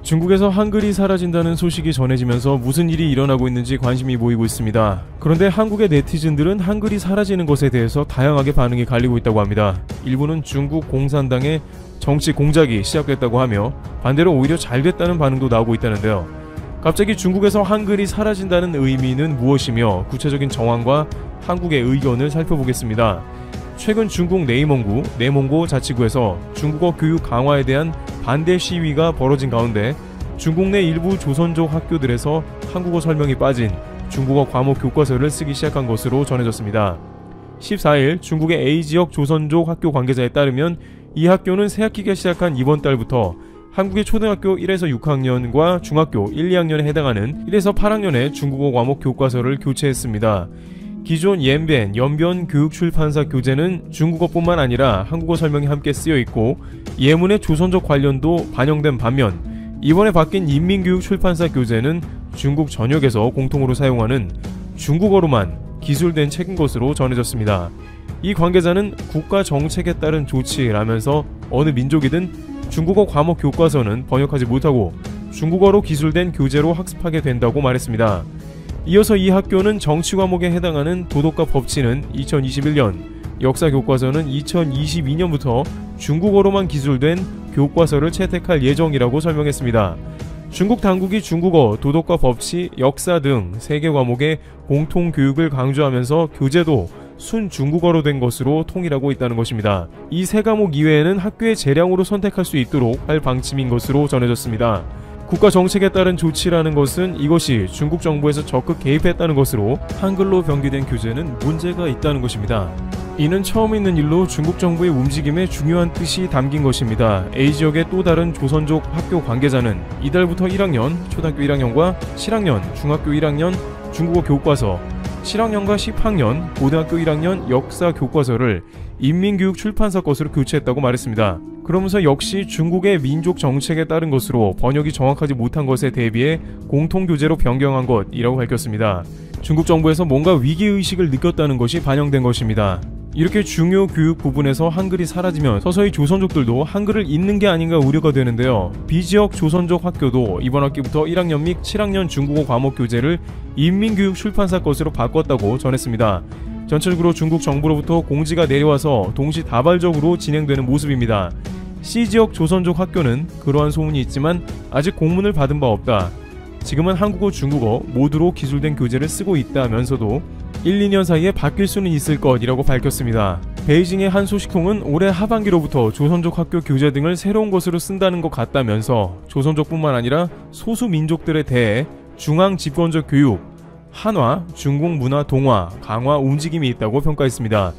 중국에서 한글이 사라진다는 소식이 전해지면서 무슨 일이 일어나고 있는지 관심이 모이고 있습니다. 그런데 한국의 네티즌들은 한글이 사라지는 것에 대해서 다양하게 반응이 갈리고 있다고 합니다. 일부는 중국 공산당의 정치 공작이 시작됐다고 하며 반대로 오히려 잘 됐다는 반응도 나오고 있다는데요. 갑자기 중국에서 한글이 사라진다는 의미는 무엇이며 구체적인 정황과 한국의 의견을 살펴보겠습니다. 최근 중국 내몽고 자치구에서 중국어 교육 강화에 대한 반대 시위가 벌어진 가운데 중국 내 일부 조선족 학교들에서 한국어 설명이 빠진 중국어 과목 교과서를 쓰기 시작한 것으로 전해졌습니다. 14일 중국의 A지역 조선족 학교 관계자에 따르면 이 학교는 새학기가 시작한 이번 달부터 한국의 초등학교 1에서 6학년과 중학교 1, 2학년에 해당하는 1에서 8학년의 중국어 과목 교과서를 교체했습니다. 기존 연변 교육출판사 교재는 중국어뿐만 아니라 한국어 설명이 함께 쓰여있고 예문의 조선족 관련도 반영된 반면 이번에 바뀐 인민교육출판사 교재는 중국 전역에서 공통으로 사용하는 중국어로만 기술된 책인 것으로 전해졌습니다. 이 관계자는 국가 정책에 따른 조치라면서 어느 민족이든 중국어 과목 교과서는 번역하지 못하고 중국어로 기술된 교재로 학습하게 된다고 말했습니다. 이어서 이 학교는 정치 과목에 해당하는 도덕과 법치는 2021년, 역사 교과서는 2022년부터 중국어로만 기술된 교과서를 채택할 예정이라고 설명했습니다. 중국 당국이 중국어, 도덕과 법치, 역사 등 3개 과목의 공통 교육을 강조하면서 교재도 순중국어로 된 것으로 통일하고 있다는 것입니다. 이 3과목 이외에는 학교의 재량으로 선택할 수 있도록 할 방침인 것으로 전해졌습니다. 국가 정책에 따른 조치라는 것은 이것이 중국 정부에서 적극 개입했다는 것으로 한글로 변기된 교재는 문제가 있다는 것입니다. 이는 처음 있는 일로 중국 정부의 움직임에 중요한 뜻이 담긴 것입니다. A지역의 또 다른 조선족 학교 관계자는 이달부터 1학년, 초등학교 1학년과 7학년, 중학교 1학년 중국어 교과서, 7학년과 10학년, 고등학교 1학년 역사 교과서를 인민교육출판사 것으로 교체했다고 말했습니다. 그러면서 역시 중국의 민족 정책에 따른 것으로 번역이 정확하지 못한 것에 대비해 공통교재로 변경한 것이라고 밝혔습니다. 중국 정부에서 뭔가 위기의식을 느꼈다는 것이 반영된 것입니다. 이렇게 중요 교육 부분에서 한글이 사라지면 서서히 조선족들도 한글을 잊는 게 아닌가 우려가 되는데요. B지역 조선족 학교도 이번 학기부터 1학년 및 7학년 중국어 과목 교재를 인민교육출판사 것으로 바꿨다고 전했습니다. 전체적으로 중국 정부로부터 공지가 내려와서 동시다발적으로 진행되는 모습입니다. C지역 조선족 학교는 그러한 소문이 있지만 아직 공문을 받은 바 없다. 지금은 한국어, 중국어 모두로 기술된 교재를 쓰고 있다면서도 1, 2년 사이에 바뀔 수는 있을 것이라고 밝혔습니다. 베이징의 한 소식통은 올해 하반기로부터 조선족 학교 교재 등을 새로운 것으로 쓴다는 것 같다면서 조선족뿐만 아니라 소수민족들에 대해 중앙 집권적 교육, 한화, 중국 문화 동화, 강화 움직임이 있다고 평가했습니다.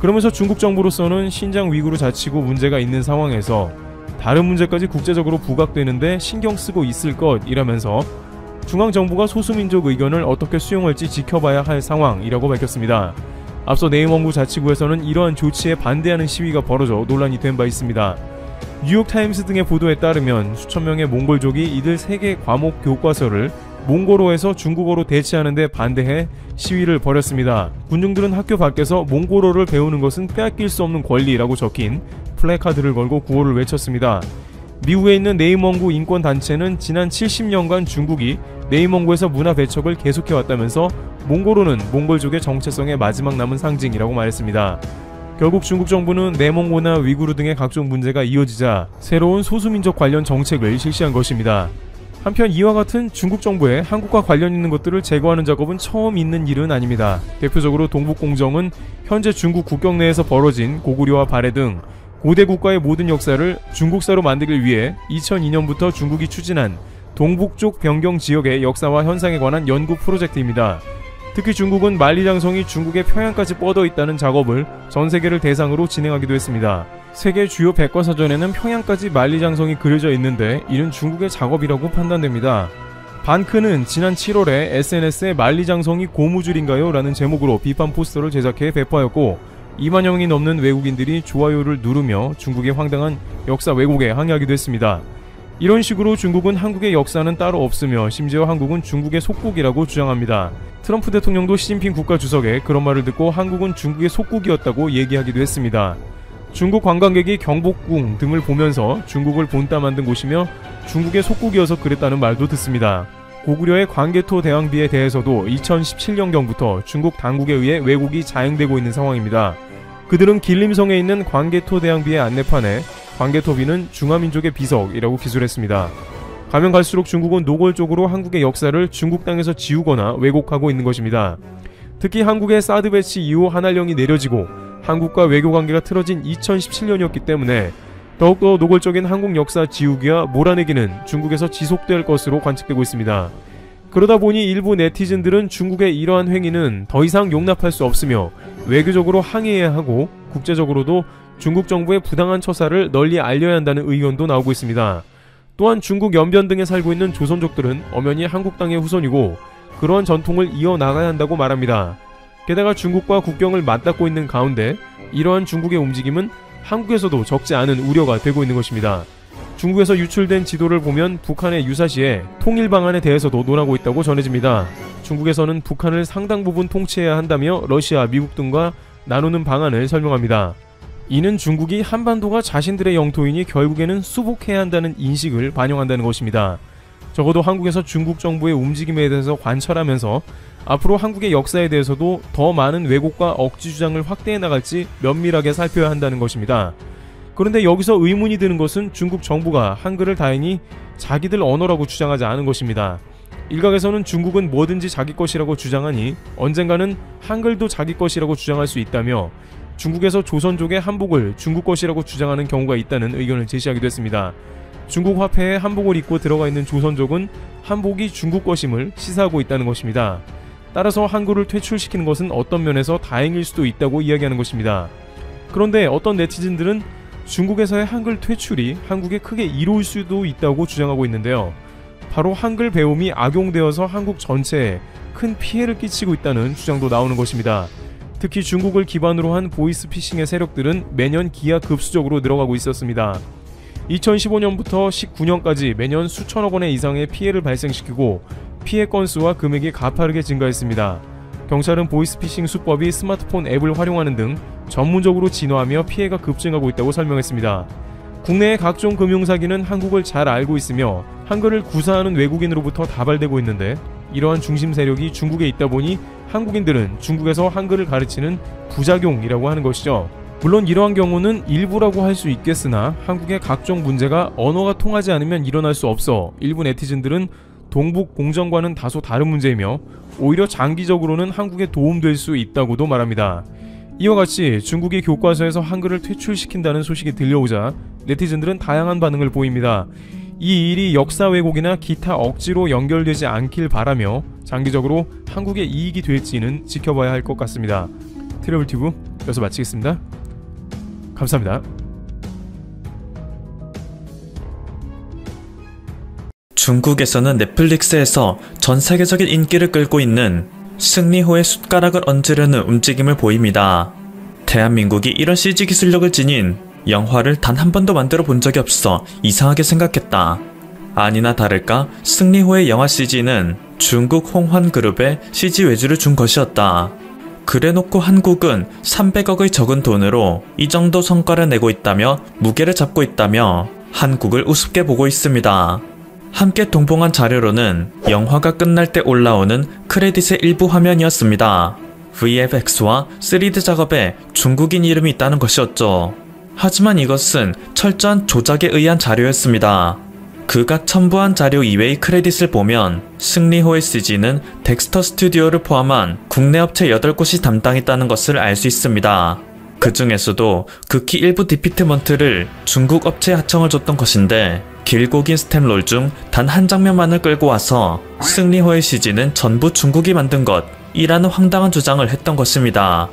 그러면서 중국 정부로서는 신장 위구르 자치구 문제가 있는 상황에서 다른 문제까지 국제적으로 부각되는데 신경 쓰고 있을 것이라면서 중앙정부가 소수민족 의견을 어떻게 수용할지 지켜봐야 할 상황이라고 밝혔습니다. 앞서 내몽고 자치구에서는 이러한 조치에 반대하는 시위가 벌어져 논란이 된 바 있습니다. 뉴욕타임스 등의 보도에 따르면 수천 명의 몽골족이 이들 3개 과목 교과서를 몽골어에서 중국어로 대체하는 데 반대해 시위를 벌였습니다. 군중들은 학교 밖에서 몽골어를 배우는 것은 빼앗길 수 없는 권리라고 적힌 플래카드를 걸고 구호를 외쳤습니다. 미국에 있는 내몽고 인권단체는 지난 70년간 중국이 내몽고에서 문화 배척을 계속해왔다면서 몽골어는 몽골족의 정체성의 마지막 남은 상징이라고 말했습니다. 결국 중국 정부는 내몽고나 위구르 등의 각종 문제가 이어지자 새로운 소수민족 관련 정책을 실시한 것입니다. 한편 이와 같은 중국 정부의 한국과 관련 있는 것들을 제거하는 작업은 처음 있는 일은 아닙니다. 대표적으로 동북공정은 현재 중국 국경 내에서 벌어진 고구려와 발해 등 고대 국가의 모든 역사를 중국사로 만들기 위해 2002년부터 중국이 추진한 동북쪽 변경 지역의 역사와 현상에 관한 연구 프로젝트입니다. 특히 중국은 만리장성이 중국의 평양까지 뻗어 있다는 작업을 전 세계를 대상으로 진행하기도 했습니다. 세계 주요 백과사전에는 평양까지 만리장성이 그려져 있는데 이는 중국의 작업이라고 판단됩니다. 반크는 지난 7월에 SNS에 만리장성이 고무줄인가요? 라는 제목으로 비판 포스터를 제작해 배포하였고 2만여 명이 넘는 외국인들이 좋아요를 누르며 중국의 황당한 역사 왜곡에 항의하기도 했습니다. 이런 식으로 중국은 한국의 역사는 따로 없으며 심지어 한국은 중국의 속국이라고 주장합니다. 트럼프 대통령도 시진핑 국가주석의 그런 말을 듣고 한국은 중국의 속국이었다고 얘기하기도 했습니다. 중국 관광객이 경복궁 등을 보면서 중국을 본따 만든 곳이며 중국의 속국이어서 그랬다는 말도 듣습니다. 고구려의 광개토 대왕비에 대해서도 2017년경부터 중국 당국에 의해 왜곡이 자행되고 있는 상황입니다. 그들은 길림성에 있는 광개토 대왕비의 안내판에 광개토비는 중화민족의 비석이라고 기술했습니다. 가면 갈수록 중국은 노골적으로 한국의 역사를 중국 땅에서 지우거나 왜곡하고 있는 것입니다. 특히 한국의 사드 배치 이후 한한령이 내려지고 한국과 외교관계가 틀어진 2017년이었기 때문에 더욱더 노골적인 한국 역사 지우기와 몰아내기는 중국에서 지속될 것으로 관측되고 있습니다. 그러다 보니 일부 네티즌들은 중국의 이러한 행위는 더 이상 용납할 수 없으며 외교적으로 항의해야 하고 국제적으로도 중국 정부의 부당한 처사를 널리 알려야 한다는 의견도 나오고 있습니다. 또한 중국 연변 등에 살고 있는 조선족들은 엄연히 한국 땅의 후손이고 그러한 전통을 이어나가야 한다고 말합니다. 게다가 중국과 국경을 맞닿고 있는 가운데 이러한 중국의 움직임은 한국에서도 적지 않은 우려가 되고 있는 것입니다. 중국에서 유출된 지도를 보면 북한의 유사시에 통일 방안에 대해서도 논하고 있다고 전해집니다. 중국에서는 북한을 상당 부분 통치해야 한다며 러시아, 미국 등과 나누는 방안을 설명합니다. 이는 중국이 한반도가 자신들의 영토이니 결국에는 수복해야 한다는 인식을 반영한다는 것입니다. 적어도 한국에서 중국 정부의 움직임에 대해서 관찰하면서 앞으로 한국의 역사에 대해서도 더 많은 왜곡과 억지 주장을 확대해 나갈지 면밀하게 살펴야 한다는 것입니다. 그런데 여기서 의문이 드는 것은 중국 정부가 한글을 다행히 자기들 언어라고 주장하지 않은 것입니다. 일각에서는 중국은 뭐든지 자기 것이라고 주장하니 언젠가는 한글도 자기 것이라고 주장할 수 있다며 중국에서 조선족의 한복을 중국 것이라고 주장하는 경우가 있다는 의견을 제시하기도 했습니다. 중국 화폐에 한복을 입고 들어가 있는 조선족은 한복이 중국 것임을 시사하고 있다는 것입니다. 따라서 한글을 퇴출시키는 것은 어떤 면에서 다행일 수도 있다고 이야기하는 것입니다. 그런데 어떤 네티즌들은 중국에서의 한글 퇴출이 한국에 크게 이로울 수도 있다고 주장하고 있는데요. 바로 한글 배움이 악용되어서 한국 전체에 큰 피해를 끼치고 있다는 주장도 나오는 것입니다. 특히 중국을 기반으로 한 보이스피싱의 세력들은 매년 기하급수적으로 늘어가고 있었습니다. 2015년부터 19년까지 매년 수천억 원의 이상의 피해를 발생시키고 피해 건수와 금액이 가파르게 증가했습니다. 경찰은 보이스피싱 수법이 스마트폰 앱을 활용하는 등 전문적으로 진화하며 피해가 급증하고 있다고 설명했습니다. 국내의 각종 금융사기는 한국을 잘 알고 있으며 한글을 구사하는 외국인으로부터 다발되고 있는데 이러한 중심 세력이 중국에 있다 보니 한국인들은 중국에서 한글을 가르치는 부작용이라고 하는 것이죠. 물론 이러한 경우는 일부라고 할 수 있겠으나 한국의 각종 문제가 언어가 통하지 않으면 일어날 수 없어 일부 네티즌들은 동북 공정과는 다소 다른 문제이며 오히려 장기적으로는 한국에 도움될 수 있다고도 말합니다. 이와 같이 중국이 교과서에서 한글을 퇴출시킨다는 소식이 들려오자 네티즌들은 다양한 반응을 보입니다. 이 일이 역사 왜곡이나 기타 억지로 연결되지 않길 바라며 장기적으로 한국의 이익이 될지는 지켜봐야 할 것 같습니다. 트래블튜브 여기서 마치겠습니다. 감사합니다. 중국에서는 넷플릭스에서 전 세계적인 인기를 끌고 있는 승리호의 숟가락을 얹으려는 움직임을 보입니다. 대한민국이 이런 CG 기술력을 지닌 영화를 단 한 번도 만들어 본 적이 없어 이상하게 생각했다. 아니나 다를까 승리호의 영화 CG는 중국 홍환그룹에 CG 외주를 준 것이었다. 그래놓고 한국은 300억의 적은 돈으로 이 정도 성과를 내고 있다며 무게를 잡고 있다며 한국을 우습게 보고 있습니다. 함께 동봉한 자료로는 영화가 끝날 때 올라오는 크레딧의 일부 화면이었습니다. VFX와 3D 작업에 중국인 이름이 있다는 것이었죠. 하지만 이것은 철저한 조작에 의한 자료였습니다. 그가 첨부한 자료 이외의 크레딧을 보면 승리호의 CG는 덱스터 스튜디오를 포함한 국내 업체 8곳이 담당했다는 것을 알 수 있습니다. 그 중에서도 극히 일부 디피트먼트를 중국 업체에 하청을 줬던 것인데 길고 긴 스텝롤 중 단 한 장면만을 끌고 와서 승리호의 CG는 전부 중국이 만든 것이라는 황당한 주장을 했던 것입니다.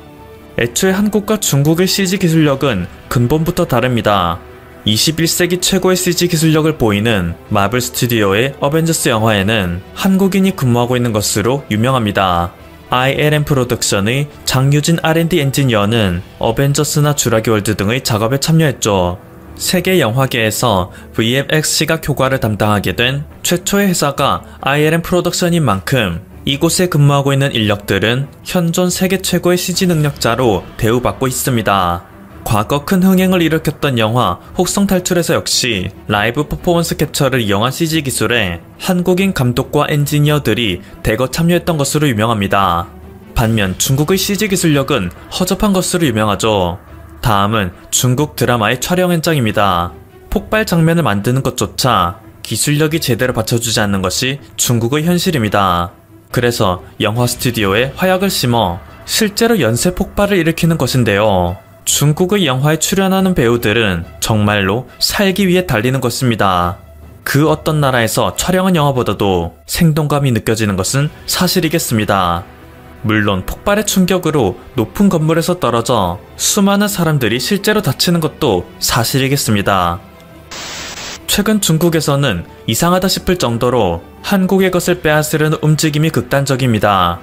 애초에 한국과 중국의 CG 기술력은 근본부터 다릅니다. 21세기 최고의 CG 기술력을 보이는 마블 스튜디오의 어벤져스 영화에는 한국인이 근무하고 있는 것으로 유명합니다. ILM 프로덕션의 장유진 R&D 엔지니어는 어벤져스나 주라기 월드 등의 작업에 참여했죠. 세계 영화계에서 VFX 시각 효과를 담당하게 된 최초의 회사가 ILM 프로덕션인 만큼 이곳에 근무하고 있는 인력들은 현존 세계 최고의 CG 능력자로 대우받고 있습니다. 과거 큰 흥행을 일으켰던 영화 혹성탈출에서 역시 라이브 퍼포먼스 캡처를 이용한 CG 기술에 한국인 감독과 엔지니어들이 대거 참여했던 것으로 유명합니다. 반면 중국의 CG 기술력은 허접한 것으로 유명하죠. 다음은 중국 드라마의 촬영 현장입니다. 폭발 장면을 만드는 것조차 기술력이 제대로 받쳐주지 않는 것이 중국의 현실입니다. 그래서 영화 스튜디오에 화약을 심어 실제로 연쇄 폭발을 일으키는 것인데요. 중국의 영화에 출연하는 배우들은 정말로 살기 위해 달리는 것입니다. 그 어떤 나라에서 촬영한 영화보다도 생동감이 느껴지는 것은 사실이겠습니다. 물론 폭발의 충격으로 높은 건물에서 떨어져 수많은 사람들이 실제로 다치는 것도 사실이겠습니다. 최근 중국에서는 이상하다 싶을 정도로 한국의 것을 빼앗으려는 움직임이 극단적입니다.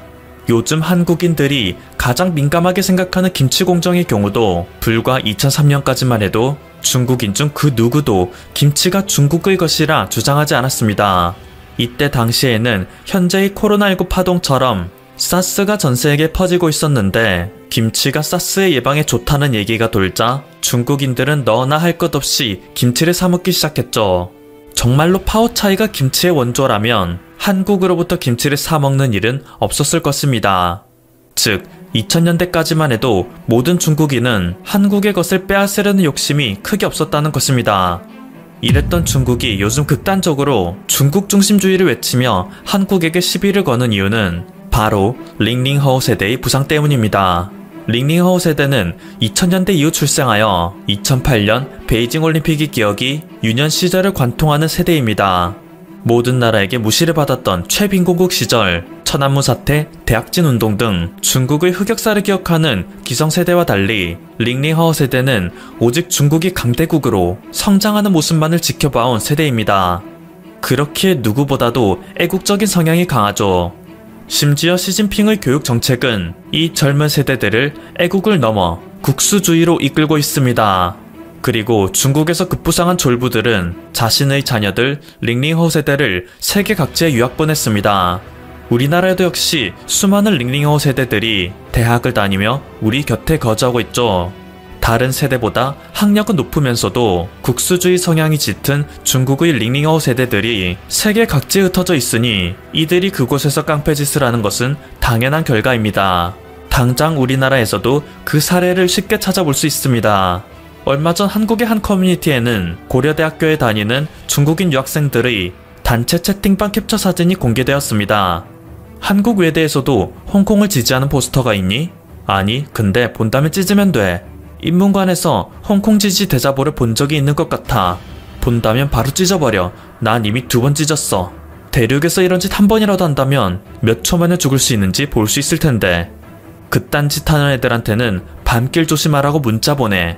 요즘 한국인들이 가장 민감하게 생각하는 김치 공정의 경우도 불과 2003년까지만 해도 중국인 중 그 누구도 김치가 중국의 것이라 주장하지 않았습니다. 이때 당시에는 현재의 코로나19 파동처럼 사스가 전 세계에 퍼지고 있었는데 김치가 사스 예방에 좋다는 얘기가 돌자 중국인들은 너나 할 것 없이 김치를 사 먹기 시작했죠. 정말로 파오차이가 김치의 원조라면 한국으로부터 김치를 사 먹는 일은 없었을 것입니다. 즉 2000년대까지만 해도 모든 중국인은 한국의 것을 빼앗으려는 욕심이 크게 없었다는 것입니다. 이랬던 중국이 요즘 극단적으로 중국 중심주의를 외치며 한국에게 시비를 거는 이유는 바로 링링허우 세대의 부상 때문입니다. 링링허우 세대는 2000년대 이후 출생하여 2008년 베이징 올림픽의 기억이 유년 시절을 관통하는 세대입니다. 모든 나라에게 무시를 받았던 최빈공국 시절, 천안문 사태, 대학진 운동 등 중국의 흑역사를 기억하는 기성세대와 달리 링링허우 세대는 오직 중국이 강대국으로 성장하는 모습만을 지켜봐온 세대입니다. 그렇기에 누구보다도 애국적인 성향이 강하죠. 심지어 시진핑의 교육 정책은 이 젊은 세대들을 애국을 넘어 국수주의로 이끌고 있습니다. 그리고 중국에서 급부상한 졸부들은 자신의 자녀들 링링허우 세대를 세계 각지에 유학 보냈습니다. 우리나라에도 역시 수많은 링링허우 세대들이 대학을 다니며 우리 곁에 거주하고 있죠. 다른 세대보다 학력은 높으면서도 국수주의 성향이 짙은 중국의 링링허우 세대들이 세계 각지에 흩어져 있으니 이들이 그곳에서 깡패짓을 하는 것은 당연한 결과입니다. 당장 우리나라에서도 그 사례를 쉽게 찾아볼 수 있습니다. 얼마 전 한국의 한 커뮤니티에는 고려대학교에 다니는 중국인 유학생들의 단체 채팅방 캡처 사진이 공개되었습니다. 한국 외대에서도 홍콩을 지지하는 포스터가 있니? 아니, 근데 본다면 찢으면 돼. 인문관에서 홍콩 지지 대자보를 본 적이 있는 것 같아. 본다면 바로 찢어버려. 난 이미 2번 찢었어. 대륙에서 이런 짓 한 번이라도 한다면 몇 초 만에 죽을 수 있는지 볼 수 있을 텐데. 그딴 짓 하는 애들한테는 밤길 조심하라고 문자 보내.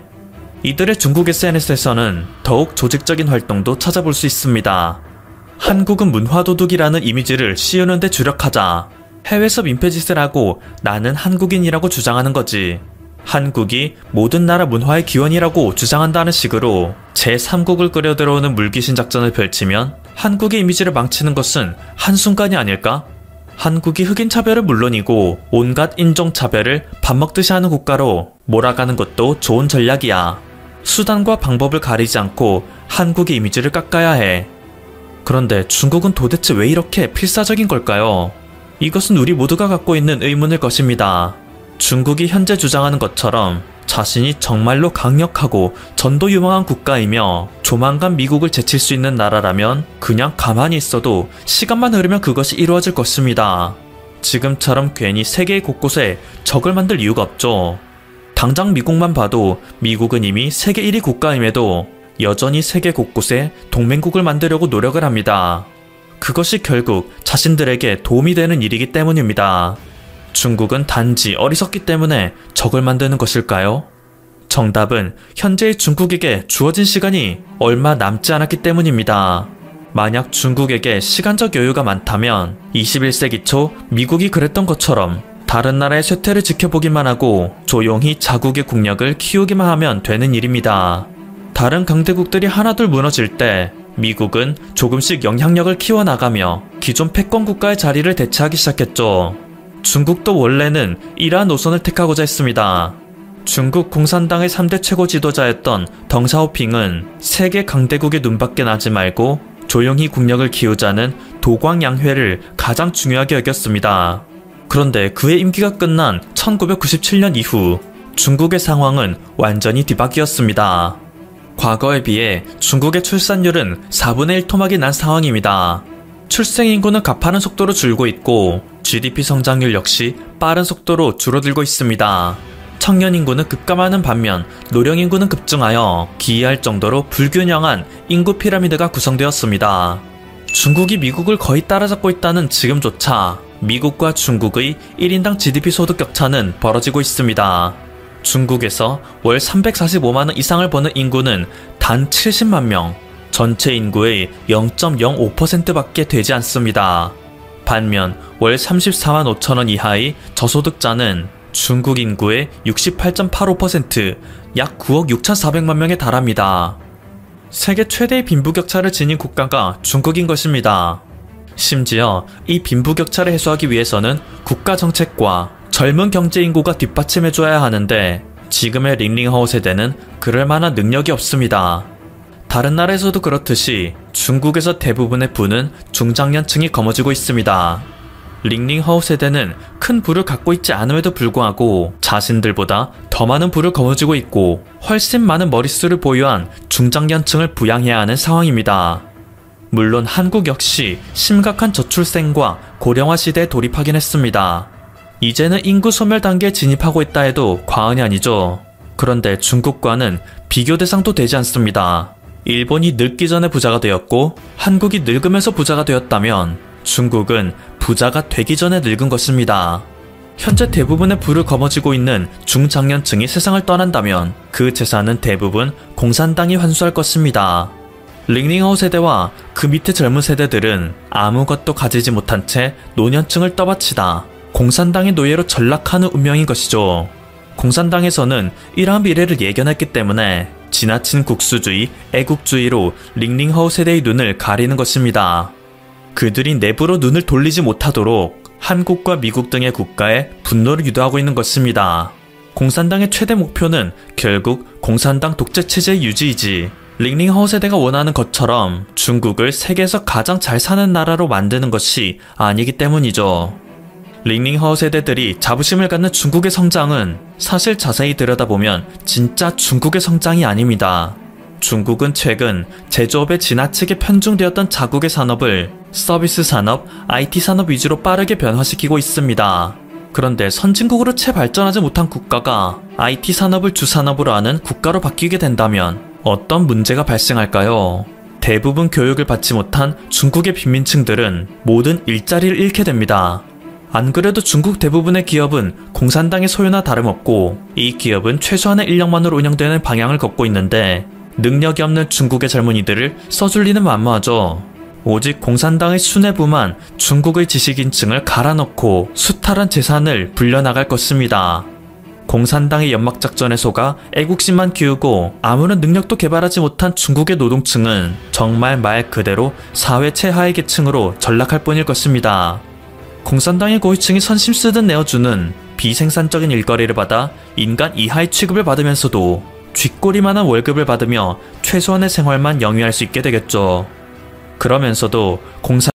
이들의 중국 SNS에서는 더욱 조직적인 활동도 찾아볼 수 있습니다. 한국은 문화도둑이라는 이미지를 씌우는 데 주력하자. 해외에서 민폐짓을 하고 나는 한국인이라고 주장하는 거지. 한국이 모든 나라 문화의 기원이라고 주장한다는 식으로 제3국을 끌어들어오는 물귀신 작전을 펼치면 한국의 이미지를 망치는 것은 한순간이 아닐까? 한국이 흑인 차별은 물론이고 온갖 인종 차별을 밥 먹듯이 하는 국가로 몰아가는 것도 좋은 전략이야. 수단과 방법을 가리지 않고 한국의 이미지를 깎아야 해. 그런데 중국은 도대체 왜 이렇게 필사적인 걸까요? 이것은 우리 모두가 갖고 있는 의문일 것입니다. 중국이 현재 주장하는 것처럼 자신이 정말로 강력하고 전도 유망한 국가이며 조만간 미국을 제칠 수 있는 나라라면 그냥 가만히 있어도 시간만 흐르면 그것이 이루어질 것입니다. 지금처럼 괜히 세계 곳곳에 적을 만들 이유가 없죠. 당장 미국만 봐도 미국은 이미 세계 1위 국가임에도 여전히 세계 곳곳에 동맹국을 만들려고 노력을 합니다. 그것이 결국 자신들에게 도움이 되는 일이기 때문입니다. 중국은 단지 어리석기 때문에 적을 만드는 것일까요? 정답은 현재의 중국에게 주어진 시간이 얼마 남지 않았기 때문입니다. 만약 중국에게 시간적 여유가 많다면 21세기 초 미국이 그랬던 것처럼 다른 나라의 쇠퇴를 지켜보기만 하고 조용히 자국의 국력을 키우기만 하면 되는 일입니다. 다른 강대국들이 하나둘 무너질 때 미국은 조금씩 영향력을 키워나가며 기존 패권 국가의 자리를 대체하기 시작했죠. 중국도 원래는 이러한 노선을 택하고자 했습니다. 중국 공산당의 3대 최고 지도자였던 덩샤오핑은 세계 강대국의 눈밖에 나지 말고 조용히 국력을 키우자는 도광양회를 가장 중요하게 여겼습니다. 그런데 그의 임기가 끝난 1997년 이후 중국의 상황은 완전히 뒤바뀌었습니다. 과거에 비해 중국의 출산율은 4분의 1 토막이 난 상황입니다. 출생 인구는 가파른 속도로 줄고 있고 GDP 성장률 역시 빠른 속도로 줄어들고 있습니다. 청년 인구는 급감하는 반면 노령 인구는 급증하여 기이할 정도로 불균형한 인구 피라미드가 구성되었습니다. 중국이 미국을 거의 따라잡고 있다는 지금조차 미국과 중국의 1인당 GDP 소득 격차는 벌어지고 있습니다. 중국에서 월 345만원 이상을 버는 인구는 단 70만 명, 전체 인구의 0.05%밖에 되지 않습니다. 반면 월 34만 5천원 이하의 저소득자는 중국 인구의 68.85%, 약 9억 6,400만 명에 달합니다. 세계 최대의 빈부격차를 지닌 국가가 중국인 것입니다. 심지어 이 빈부격차를 해소하기 위해서는 국가정책과 젊은 경제인구가 뒷받침해줘야 하는데 지금의 링링하오 세대는 그럴 만한 능력이 없습니다. 다른 나라에서도 그렇듯이 중국에서 대부분의 부는 중장년층이 거머쥐고 있습니다. 링링하오 세대는 큰 부를 갖고 있지 않음에도 불구하고 자신들보다 더 많은 부를 거머쥐고 있고 훨씬 많은 머릿수를 보유한 중장년층을 부양해야 하는 상황입니다. 물론 한국 역시 심각한 저출생과 고령화 시대에 돌입하긴 했습니다. 이제는 인구 소멸 단계에 진입하고 있다 해도 과언이 아니죠. 그런데 중국과는 비교 대상도 되지 않습니다. 일본이 늙기 전에 부자가 되었고 한국이 늙으면서 부자가 되었다면 중국은 부자가 되기 전에 늙은 것입니다. 현재 대부분의 부를 거머쥐고 있는 중장년층이 세상을 떠난다면 그 재산은 대부분 공산당이 환수할 것입니다. 링링하오 세대와 그 밑에 젊은 세대들은 아무것도 가지지 못한 채 노년층을 떠받치다 공산당의 노예로 전락하는 운명인 것이죠. 공산당에서는 이러한 미래를 예견했기 때문에 지나친 국수주의, 애국주의로 링링하오 세대의 눈을 가리는 것입니다. 그들이 내부로 눈을 돌리지 못하도록 한국과 미국 등의 국가에 분노를 유도하고 있는 것입니다. 공산당의 최대 목표는 결국 공산당 독재체제의 유지이지 링링하오 세대가 원하는 것처럼 중국을 세계에서 가장 잘 사는 나라로 만드는 것이 아니기 때문이죠. 링링하오 세대들이 자부심을 갖는 중국의 성장은 사실 자세히 들여다보면 진짜 중국의 성장이 아닙니다. 중국은 최근 제조업에 지나치게 편중되었던 자국의 산업을 서비스 산업, IT 산업 위주로 빠르게 변화시키고 있습니다. 그런데 선진국으로 채 발전하지 못한 국가가 IT 산업을 주산업으로 하는 국가로 바뀌게 된다면 어떤 문제가 발생할까요? 대부분 교육을 받지 못한 중국의 빈민층들은 모든 일자리를 잃게 됩니다. 안 그래도 중국 대부분의 기업은 공산당의 소유나 다름없고 이 기업은 최소한의 인력만으로 운영되는 방향을 걷고 있는데 능력이 없는 중국의 젊은이들을 써줄리는 만무하죠. 오직 공산당의 수뇌부만 중국의 지식인층을 갈아넣고 수탈한 재산을 불려나갈 것입니다. 공산당의 연막작전에 속아 애국심만 키우고 아무런 능력도 개발하지 못한 중국의 노동층은 정말 말 그대로 사회 최하의 계층으로 전락할 뿐일 것입니다. 공산당의 고위층이 선심 쓰듯 내어주는 비생산적인 일거리를 받아 인간 이하의 취급을 받으면서도 쥐꼬리만한 월급을 받으며 최소한의 생활만 영위할 수 있게 되겠죠. 그러면서도